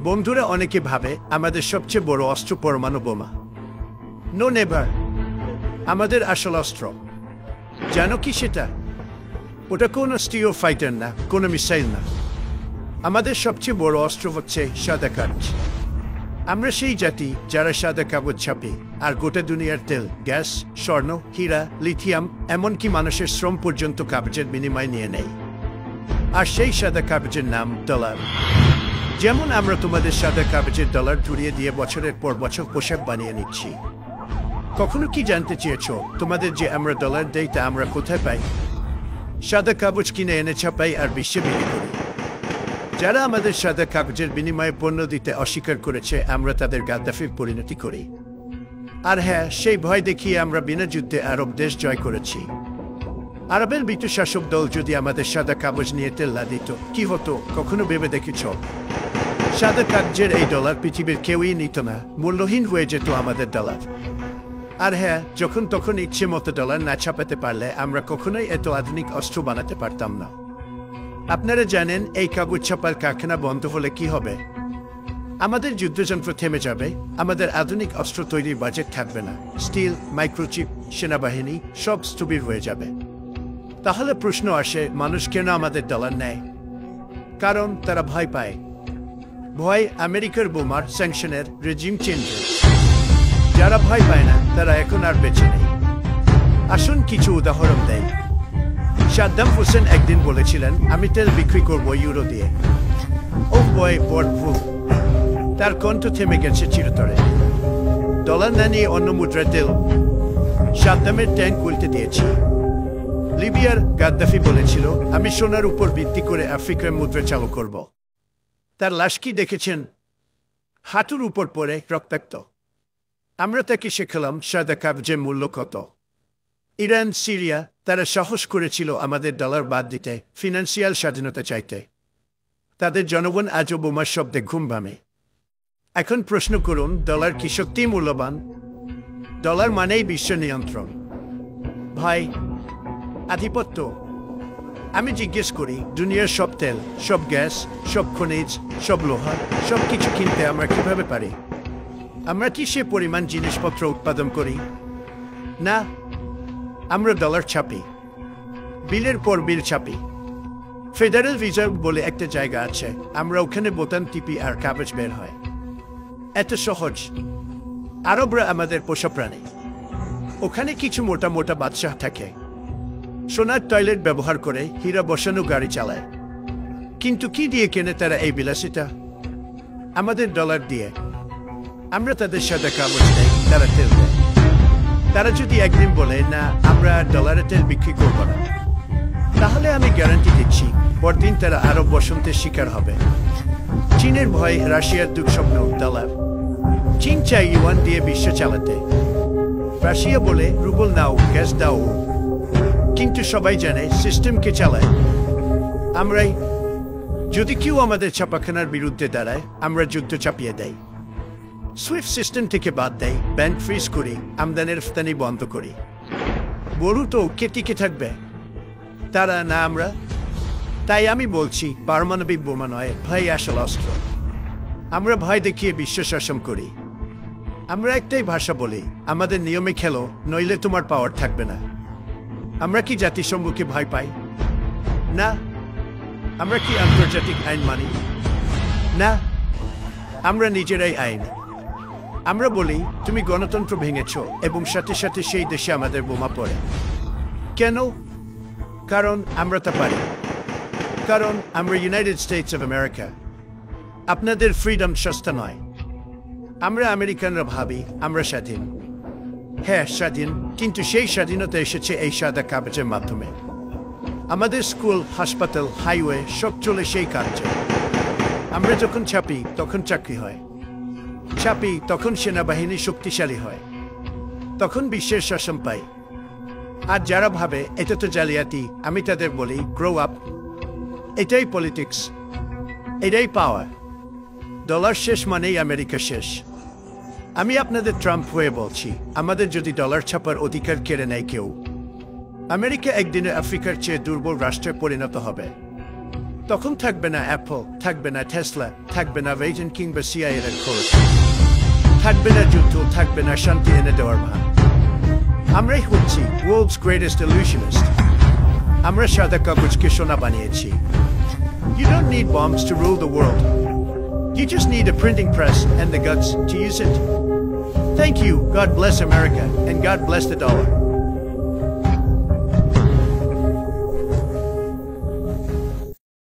বন্ধুরা অনেকে ভাবে আমাদের সবচেয়ে বড় অস্ত্র পরমাণু বোমা। No never. আমাদের আসল অস্ত্র জানো কি সেটা? ওটা কোনো স্টিও ফাইটার না, কোনো মিসাইল না। আমাদের সবচেয়ে বড় অস্ত্র হচ্ছে সাদা কাগজ। আমরা সেই জাতি যারা সাদা কাগজ ছাপে আর গোটা দুনিয়ার তেল, গ্যাস, স্বর্ণ, হীরা, লিথিয়াম, এমনকি মানুষের শ্রম পর্যন্ত কাগজের বিনিময় নিয়ে নেয়। আর সেই সাদা কাগজের নাম ডলার। যেমন আমরা তোমাদের সাদা কাগজের ডলার জুড়িয়ে দিয়ে বছরের পর বছর পোশাক বানিয়ে নিচ্ছি। কখনো কি জানতে চেয়েছ তোমাদের যে আমরা ডলার দেই তা আমরা কোথায় পাই? সাদা কাগজ কিনে এনে ছাপাই আর বিশ্বে বিক্রি করি। যারা আমাদের সাদা কাগজের বিনিময়ে পণ্য দিতে অস্বীকার করেছে আমরা তাদের গাদ্দাফির পরিণতি করি। আর হ্যাঁ, সেই ভয় দেখিয়ে আমরা বিনা যুদ্ধে আরব দেশ জয় করেছি। আরবের ব্রিটিশ শাসক দল যদি আমাদের সাদা কাগজ নিয়ে তেল্লা দিত কি হতো কখনো ভেবে দেখেছ? সাদা কাগজের এই ডলার পৃথিবীর কেউই নিত না, মূল্যহীন হয়ে যেত আমাদের ডলার। আর হ্যাঁ, যখন তখন ইচ্ছে মতো ডলার না ছাপাতে পারলে আমরা কখনোই এত আধুনিক অস্ত্র বানাতে পারতাম না। আপনারা জানেন এই কাগজ ছাপার কারখানা বন্ধ হলে কি হবে? আমাদের যুদ্ধযন্ত্র থেমে যাবে, আমাদের আধুনিক অস্ত্র তৈরির বাজেট থাকবে না, স্টিল, মাইক্রোচিপ, সেনাবাহিনী সব স্থবির হয়ে যাবে। তাহলে প্রশ্ন আসে, মানুষ কেন আমাদের ডলার নেয়? কারণ তারা ভয় পায়। ভয় আমেরিকার বোমার, স্যাংশনের, রেজিম চেঞ্জের। যারা ভয় পায় না তারা এখন আর বেঁচে নেই। আসুন কিছু উদাহরণ দেয়। সাদ্দাম হোসেন একদিন বলেছিলেন, আমি তেল বিক্রি করবো ইউরো দিয়ে। ও বয় বড় ভুল। তার কণ্ঠ থেমে গেছে চিরতরে। ডলার না নিয়ে অন্য মুদ্রায় তেল। সাদ্দামের ট্যাঙ্ক উল্টে দিয়েছি। লিবিয়ার গাদ্দাফি বলেছিল, আমি সোনার উপর ভিত্তি করে আফ্রিকার মুদ্রা চালু করব। তার লাশ কি দেখেছেন? হাঁটুর উপর পড়ে রক্তাক্ত। আমরা তাকে শেখালাম সাদা কাগজের মূল্য কত। ইরান, সিরিয়া, তারা সাহস করেছিল আমাদের ডলার বাদ দিতে, ফিনান্সিয়াল স্বাধীনতা চাইতে। তাদের জনগণ আজও বোমার শব্দে ঘুম ভাঙে। এখন প্রশ্ন করুন, ডলার কি সত্যিই মূল্যবান? ডলার মানেই বিশ্ব নিয়ন্ত্রণ, ভাই, আধিপত্য। আমি জিজ্ঞেস করি, দুনিয়ার সব তেল, সব গ্যাস, সব খনিজ, সব লোহা, সব কিছু কিনতে আমরা কিভাবে পারি? আমরা কি সে পরিমাণ জিনিসপত্র উৎপাদন করি? না, আমরা ডলার ছাপি, বিলের পর বিল ছাপি। ফেডারেল রিজার্ভ বলে একটা জায়গা আছে, আমরা ওখানে বোতাম টিপি আর কাগজ বের হয়। এত সহজ। আরবরা আমাদের পোষা প্রাণী। ওখানে কিছু মোটা মোটা বাদশাহ থাকে, সোনার টয়লেট ব্যবহার করে, হীরা বসানো গাড়ি চালায়। কিন্তু কি দিয়ে কেনে তারা এই বিলাসিতা? আমাদের ডলার দিয়ে। আমরা তাদের সাদা কাগজ দেই, তারা তেল দেয়। তারা যদি একদিন বলে, না আমরা ডলারে তেল বিক্রি করব না, তাহলে আমি গ্যারান্টি দিচ্ছি পরদিন তারা আরব বসন্তের শিকার হবে। চীনের ভয়, রাশিয়ার দুঃস্বপ্ন ডলার। চীন চাই ইউয়ান দিয়ে বিশ্ব চালাতে। রাশিয়া বলে, রুবল নাও, গ্যাস দাও। কিন্তু সবাই জানে সিস্টেমকে চালায় আমরাই। যদি কেউ আমাদের ছাপাখানার বিরুদ্ধে দাঁড়ায়, আমরা যুদ্ধ চাপিয়ে দেই। সুইফট সিস্টেম থেকে বাদ দেয়, ব্যাংক ফ্রিজ করি, আমদানির রপ্তানি বন্ধ করি। বলু তো কে টিকে থাকবে? তারা না আমরা? তাই আমি বলছি, পারমাণবিক বোমা নয়, ভয় আসল অস্ত্র। আমরা ভয় দেখিয়ে বিশ্ব শাসন করি। আমরা একটাই ভাষা বলি, আমাদের নিয়মে খেলো, নইলে তোমার পাওয়ার থাকবে না। আমরা কি জাতিসংঘকে ভয় পাই? না। আমরা কি আন্তর্জাতিক আইন মানি? না। আমরা নিজেরাই আইন। আমরা বলি, তুমি গণতন্ত্র ভেঙেছ, এবং সাথে সাথে সেই দেশে আমাদের বোমা পড়ে। কেন? কারণ আমরা তা পারি। কারণ আমরা ইউনাইটেড স্টেটস অফ আমেরিকা। আপনাদের ফ্রিডম সস্তা নয়। আমরা আমেরিকানরা ভাবি আমরা স্বাধীন। হ্যাঁ স্বাধীন, কিন্তু সেই স্বাধীনতা এসেছে এই সাদা কাগজের মাধ্যমে। আমাদের স্কুল, হাসপাতাল, হাইওয়ে সব চলে সেই কাগজে। আমরা যখন ছাপি তখন চাকরি হয়, ছাপি তখন সেনাবাহিনী শক্তিশালী হয়, তখন বিশ্বের শাসন পাই। আর যারা ভাবে এটা তো জালিয়াতি, আমি তাদের বলি, গ্রো আপ। এটাই পলিটিক্স, এটাই পাওয়ার। ডলার শেষ মানেই আমেরিকা শেষ। আমি আপনাদের ট্রাম্প হয়ে বলছি, আমাদের যদি ডলার ছাপার অধিকার কেড়ে নেয় কেউ, আমেরিকা একদিনে আফ্রিকার চেয়ে দুর্বল রাষ্ট্রে পরিণত হবে। তখন থাকবে না অ্যাপল, থাকবে না টেসলা, থাকবে না ভেজন কিংবা সিআইএর খরচ, থাকবে না যুদ্ধ, থাকবে না শান্তি এনে দেওয়ার ভান। আমরাই হচ্ছি ওয়ার্ল্ডস গ্রেটেস্ট ইলিউশনিস্ট। আমরা সাদা কাগজকে সোনা বানিয়েছি। You don't need bombs to rule the world. You just need a printing press and the guts to use it. Thank you, God bless America, and God bless the dollar.